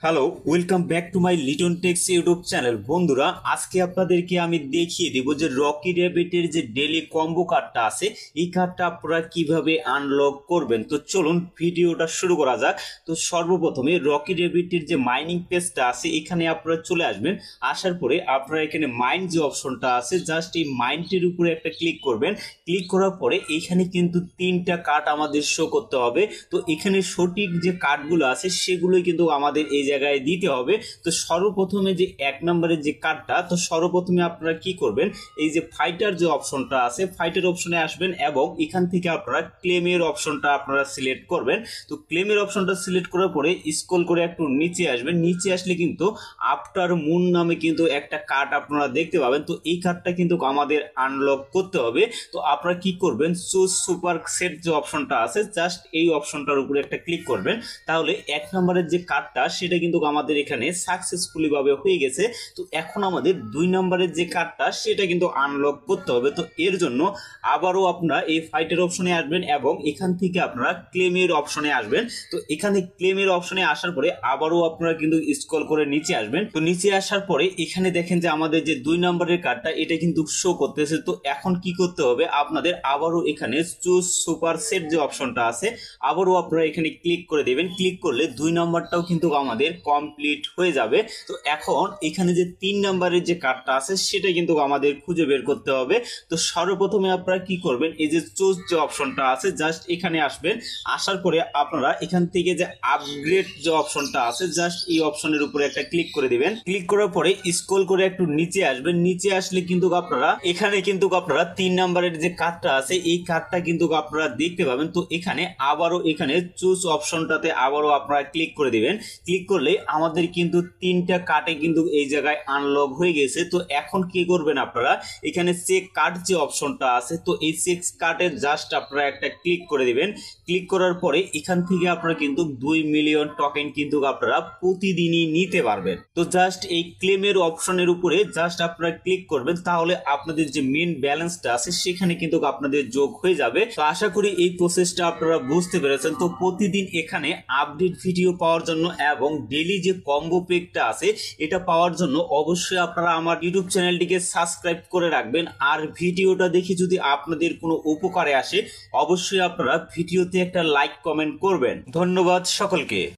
Hello, welcome back to my Liton tex YouTube channel. বন্ধুরা, আজকে আপনাদেরকে আমি দেখিয়ে দেব যে রকি র্যাবিটের যে ডেলি কম্বো কার্ডটা আছে, এই কার্ডটা আপনারা কিভাবে আনলক করবেন। তো চলুন ভিডিওটা শুরু করা যাক। তো সর্বপ্রথমে রকি র্যাবিটের যে মাইনিং পেজটা আছে, এখানে আপনারা চলে আসবেন। আসার পরে আপনারা এখানে মাইন্ড যে অপশনটা আছে, জাস্ট এই মাইন্ডের উপরে একটা ক্লিক করবেন। ক্লিক করার পরে এইখানে কিন্তু তিনটা কার্ড আমাদের শো করতে হবে। তো এখানে সঠিক যে কার্ডগুলো আছে সেগুলোই কিন্তু আমাদের এই জায়গায় দিতে হবে। তো সর্বপ্রথমে যে এক নম্বরের যে কার্ডটা, তো সর্বপ্রথমে আপনারা কি করবেন, এই যে ফাইটার যে অপশনটা আছে, ফাইটার অপশনে আসবেন এবং এখান থেকে আপনারা ক্লেমের অপশনটা আপনারা সিলেক্ট করবেন। তো ক্লেমের অপশনটা সিলেক্ট করার পরে স্ক্রল করে একটু নিচে আসবেন। নিচে আসলে কিন্তু আফটার মুন নামে কিন্তু একটা কার্ড আপনারা দেখতে পাবেন। তো এই কার্ডটা কিন্তু আমাদের আনলক করতে হবে। তো আপনারা কি করবেন, চুজ সুপার সেট যে অপশনটা আছে, জাস্ট এই অপশনটার উপরে একটা ক্লিক করবেন। তাহলে এক নম্বরের যে কার্ডটা সেটা কিন্তু আমাদের এখানে সাকসেসফুলি ভাবে হয়ে গেছে। তো এখন আমাদের দুই নম্বরের যে কার্ডটা সেটা কিন্তু আনলক করতে হবে। তো এর জন্য আবারও আপনারা এই ফাইটের অপশনে আসবেন এবং এখান থেকে আপনারা ক্লেমের অপশনে আসবেন। তো এখানে ক্লেমের অপশনে আসার পরে আবারও আপনারা কিন্তু স্ক্রল করে নিচে আসবেন। তো নিচে আসার পরে এখানে দেখেন যে আমাদের যে দুই নম্বরের কার্ডটা এটা কিন্তু শো করতেছে। তো এখন কি করতে হবে, আপনাদের আবারও এখানে চুজ সুপার সেট যে অপশনটা আছে, আবারও আপনারা এখানে ক্লিক করে দেবেন। ক্লিক করলে দুই নম্বরটাও কিন্তু আমাদের কমপ্লিট হয়ে যাবে। তো এখন এখানে যে তিন নম্বরের যে কার্ডটা আছে সেটা কিন্তু আমাদের খুঁজে বের করতে হবে। তো সর্বপ্রথমে আপনারা কি করবেন, এই যে চুজ যে অপশনটা আছে, জাস্ট এখানে আসবেন। আসার পরে আপনারা এখান থেকে যে আপগ্রেড যে অপশনটা আছে, জাস্ট এই অপশনের উপরে একটা ক্লিক করে দিবেন। ক্লিক করার পরে স্ক্রল করে একটু নিচে আসবেন। নিচে আসলে কিন্তু আপনারা এখানে কিন্তু আপনারা তিন নম্বরের যে কার্ডটা আছে, এই কার্ডটা কিন্তু আপনারা দেখতে পাবেন। তো এখানে আবারও এখানে চুজ অপশনটাতে আবারও আপনারা ক্লিক করে দিবেন। ক্লিক করলে আমাদের কিন্তু তিনটা কার্ডে কিন্তু এই জায়গায় আনলক হয়ে গেছে। তো এখন কি করবেন, আপনারা এখানে চেক কার্ড যে অপশনটা আছে, তো এই চেক কার্ডের জাস্ট আপনারা একটা ক্লিক করে দিবেন। ক্লিক করার পরে এখান থেকে আপনারা কিন্তু 2 মিলিয়ন টোকেন কিন্তু আপনারা প্রতিদিনই নিতে পারবেন। তো জাস্ট এই ক্লেমের অপশনের উপরে জাস্ট আপনারা ক্লিক করবেন, তাহলে আপনাদের যে মেন ব্যালেন্সটা আছে সেখানে কিন্তু আপনাদের যোগ হয়ে যাবে। তো আশা করি এই প্রসেসটা আপনারা বুঝতে পেরেছেন। তো প্রতিদিন এখানে আপডেট ভিডিও পাওয়ার জন্য এবং ডেইলি যে কম্বো পেকটা আছে এটা পাওয়ার জন্য অবশ্যই আপনারা আমার ইউটিউব চ্যানেলটিকে সাবস্ক্রাইব করে রাখবেন। আর ভিডিওটা দেখে যদি আপনাদের কোনো উপকারে আসে, অবশ্যই আপনারা ভিডিওতে একটা লাইক কমেন্ট করবেন। ধন্যবাদ সকলকে।